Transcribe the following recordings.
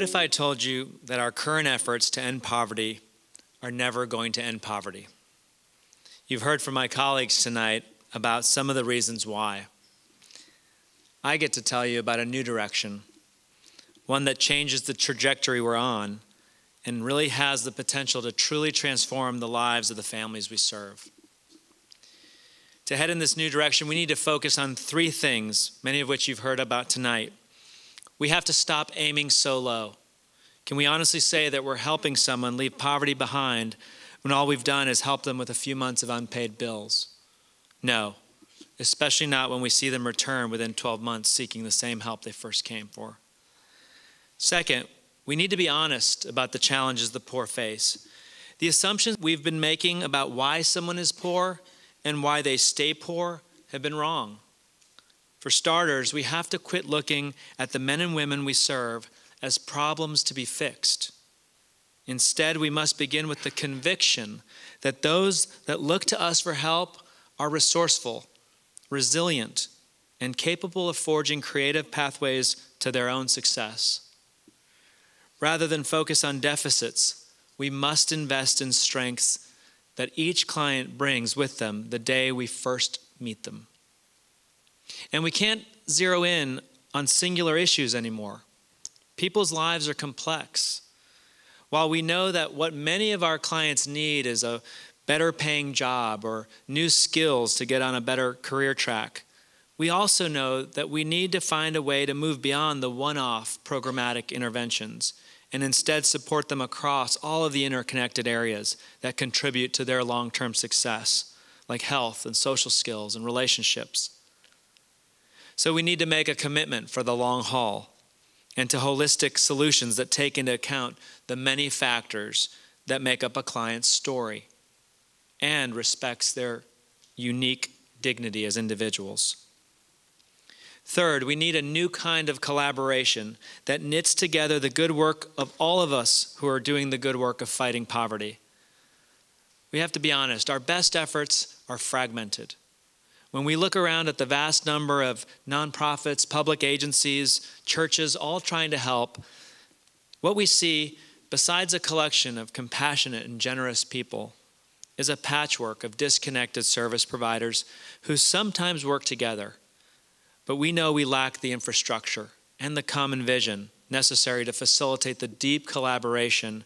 if I told you that our current efforts to end poverty are never going to end poverty? You've heard from my colleagues tonight about some of the reasons why. I get to tell you about a new direction, one that changes the trajectory we're on and really has the potential to truly transform the lives of the families we serve. To head in this new direction, we need to focus on three things, many of which you've heard about tonight. We have to stop aiming so low. Can we honestly say that we're helping someone leave poverty behind when all we've done is help them with a few months of unpaid bills? No, especially not when we see them return within 12 months seeking the same help they first came for. Second, we need to be honest about the challenges the poor face. The assumptions we've been making about why someone is poor and why they stay poor have been wrong. For starters, we have to quit looking at the men and women we serve as problems to be fixed. Instead, we must begin with the conviction that those that look to us for help are resourceful, resilient, and capable of forging creative pathways to their own success. Rather than focus on deficits, we must invest in strengths that each client brings with them the day we first meet them. And we can't zero in on singular issues anymore. People's lives are complex. While we know that what many of our clients need is a better paying job or new skills to get on a better career track, we also know that we need to find a way to move beyond the one-off programmatic interventions and instead support them across all of the interconnected areas that contribute to their long-term success, like health and social skills and relationships. So we need to make a commitment for the long haul and to holistic solutions that take into account the many factors that make up a client's story and respects their unique dignity as individuals. Third, we need a new kind of collaboration that knits together the good work of all of us who are doing the good work of fighting poverty. We have to be honest, our best efforts are fragmented. When we look around at the vast number of nonprofits, public agencies, churches, all trying to help, what we see, besides a collection of compassionate and generous people, is a patchwork of disconnected service providers who sometimes work together. But we know we lack the infrastructure and the common vision necessary to facilitate the deep collaboration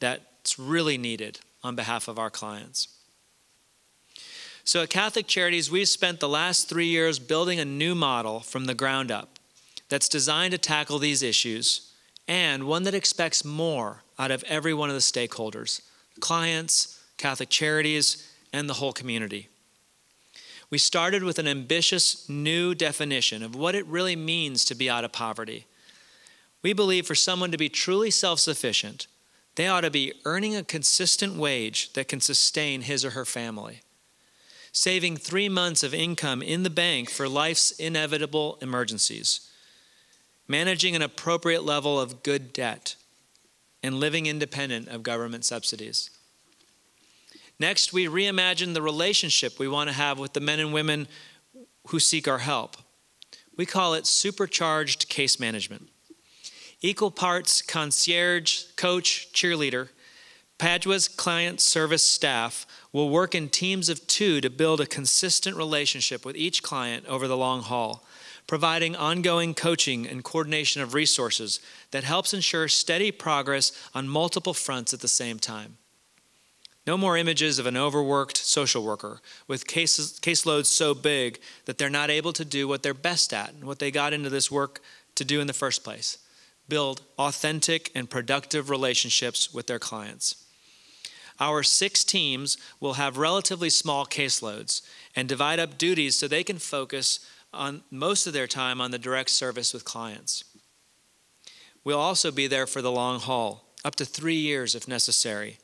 that's really needed on behalf of our clients. So at Catholic Charities, we've spent the last 3 years building a new model from the ground up that's designed to tackle these issues and one that expects more out of every one of the stakeholders, clients, Catholic Charities, and the whole community. We started with an ambitious new definition of what it really means to be out of poverty. We believe for someone to be truly self-sufficient, they ought to be earning a consistent wage that can sustain his or her family, saving 3 months of income in the bank for life's inevitable emergencies, managing an appropriate level of good debt, and living independent of government subsidies. Next, we reimagine the relationship we want to have with the men and women who seek our help. We call it supercharged case management. Equal parts concierge, coach, cheerleader, Padua's client service staff will work in teams of 2 to build a consistent relationship with each client over the long haul, providing ongoing coaching and coordination of resources that helps ensure steady progress on multiple fronts at the same time. No more images of an overworked social worker with caseloads so big that they're not able to do what they're best at and what they got into this work to do in the first place: build authentic and productive relationships with their clients. Our 6 teams will have relatively small caseloads and divide up duties so they can focus on most of their time on the direct service with clients. We'll also be there for the long haul, up to 3 years if necessary.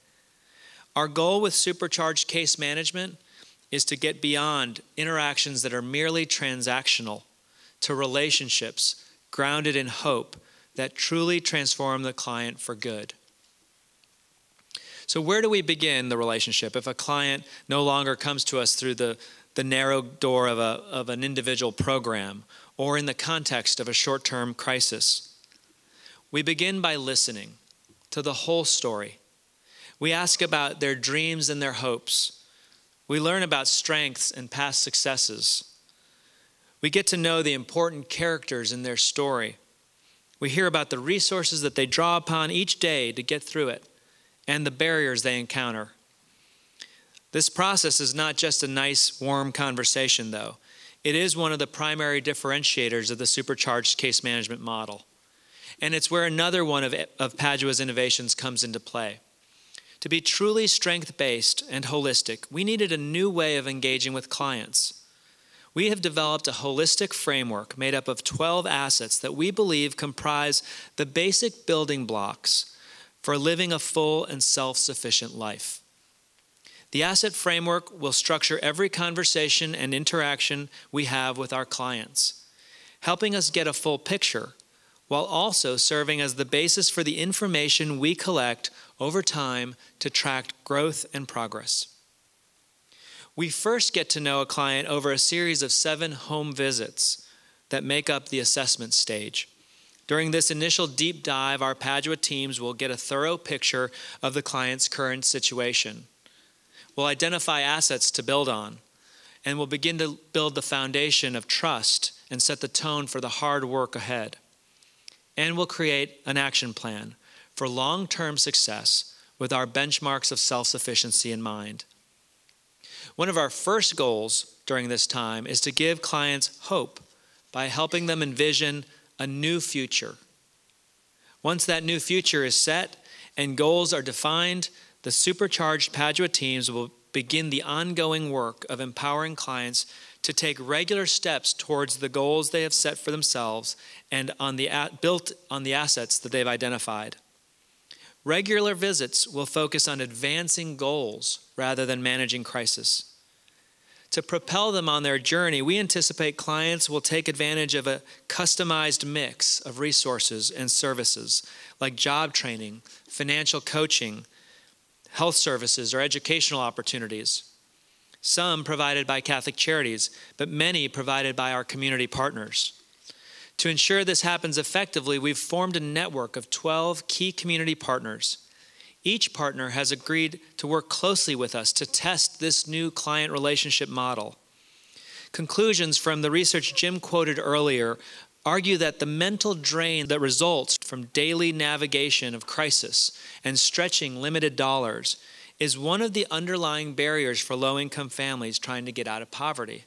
Our goal with supercharged case management is to get beyond interactions that are merely transactional to relationships grounded in hope that truly transform the client for good. So where do we begin the relationship if a client no longer comes to us through the narrow door of an individual program or in the context of a short-term crisis? We begin by listening to the whole story. We ask about their dreams and their hopes. We learn about strengths and past successes. We get to know the important characters in their story. We hear about the resources that they draw upon each day to get through it and the barriers they encounter. This process is not just a nice, warm conversation, though. It is one of the primary differentiators of the supercharged case management model. And it's where another one of Padua's innovations comes into play. To be truly strength-based and holistic, we needed a new way of engaging with clients. We have developed a holistic framework made up of 12 assets that we believe comprise the basic building blocks for living a full and self-sufficient life. The asset framework will structure every conversation and interaction we have with our clients, helping us get a full picture while also serving as the basis for the information we collect over time to track growth and progress. We first get to know a client over a series of 7 home visits that make up the assessment stage. During this initial deep dive, our Padua teams will get a thorough picture of the client's current situation. We'll identify assets to build on, and we'll begin to build the foundation of trust and set the tone for the hard work ahead. And we'll create an action plan for long-term success with our benchmarks of self-sufficiency in mind. One of our first goals during this time is to give clients hope by helping them envision a new future. Once that new future is set and goals are defined, the supercharged Padua teams will begin the ongoing work of empowering clients to take regular steps towards the goals they have set for themselves and built on the assets that they've identified. Regular visits will focus on advancing goals rather than managing crisis. To propel them on their journey, we anticipate clients will take advantage of a customized mix of resources and services like job training, financial coaching, health services, or educational opportunities. Some provided by Catholic Charities, but many provided by our community partners. To ensure this happens effectively, we've formed a network of 12 key community partners. Each partner has agreed to work closely with us to test this new client relationship model. Conclusions from the research Jim quoted earlier argue that the mental drain that results from daily navigation of crisis and stretching limited dollars is one of the underlying barriers for low-income families trying to get out of poverty.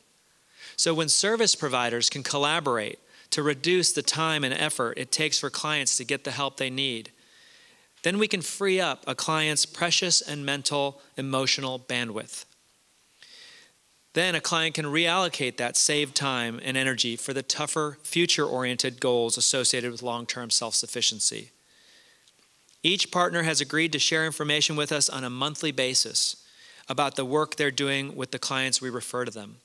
So when service providers can collaborate to reduce the time and effort it takes for clients to get the help they need, then we can free up a client's precious and mental, emotional bandwidth. Then a client can reallocate that saved time and energy for the tougher, future-oriented goals associated with long-term self-sufficiency. Each partner has agreed to share information with us on a monthly basis about the work they're doing with the clients we refer to them.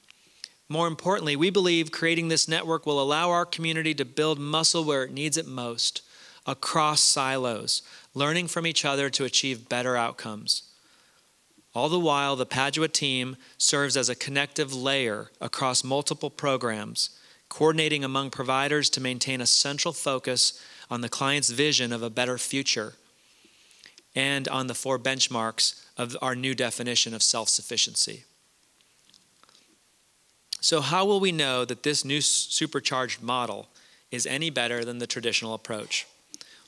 More importantly, we believe creating this network will allow our community to build muscle where it needs it most, across silos, learning from each other to achieve better outcomes. All the while, the Padua team serves as a connective layer across multiple programs, coordinating among providers to maintain a central focus on the client's vision of a better future and on the 4 benchmarks of our new definition of self-sufficiency. So how will we know that this new supercharged model is any better than the traditional approach?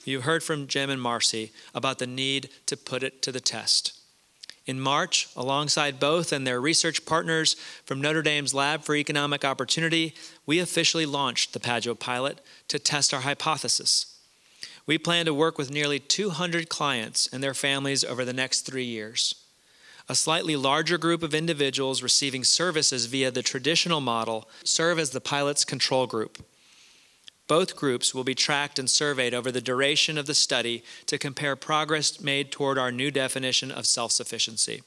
You heard from Jim and Marcy about the need to put it to the test. In March, alongside both and their research partners from Notre Dame's Lab for Economic Opportunity, we officially launched the Padua Pilot to test our hypothesis. We plan to work with nearly 200 clients and their families over the next 3 years. A slightly larger group of individuals receiving services via the traditional model serve as the pilot's control group. Both groups will be tracked and surveyed over the duration of the study to compare progress made toward our new definition of self-sufficiency.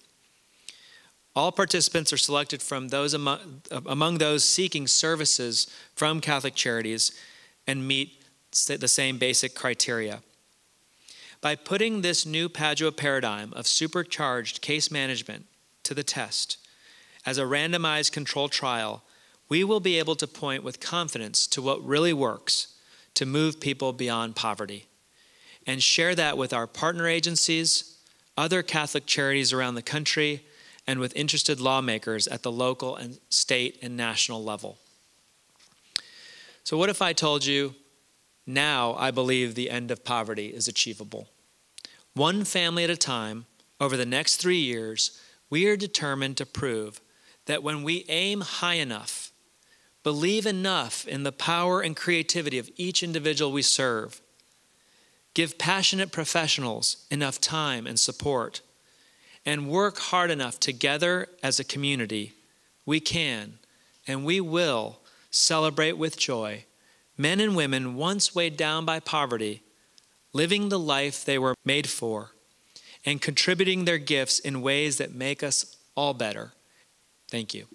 All participants are selected from those among those seeking services from Catholic Charities and meet the same basic criteria. By putting this new Padua paradigm of supercharged case management to the test as a randomized controlled trial, we will be able to point with confidence to what really works to move people beyond poverty. and share that with our partner agencies, other Catholic charities around the country, and with interested lawmakers at the local and state and national level. So what if I told you, now I believe the end of poverty is achievable? One family at a time, over the next 3 years, we are determined to prove that when we aim high enough, believe enough in the power and creativity of each individual we serve, give passionate professionals enough time and support, and work hard enough together as a community, we can and we will celebrate with joy men and women once weighed down by poverty, living the life they were made for, and contributing their gifts in ways that make us all better. Thank you.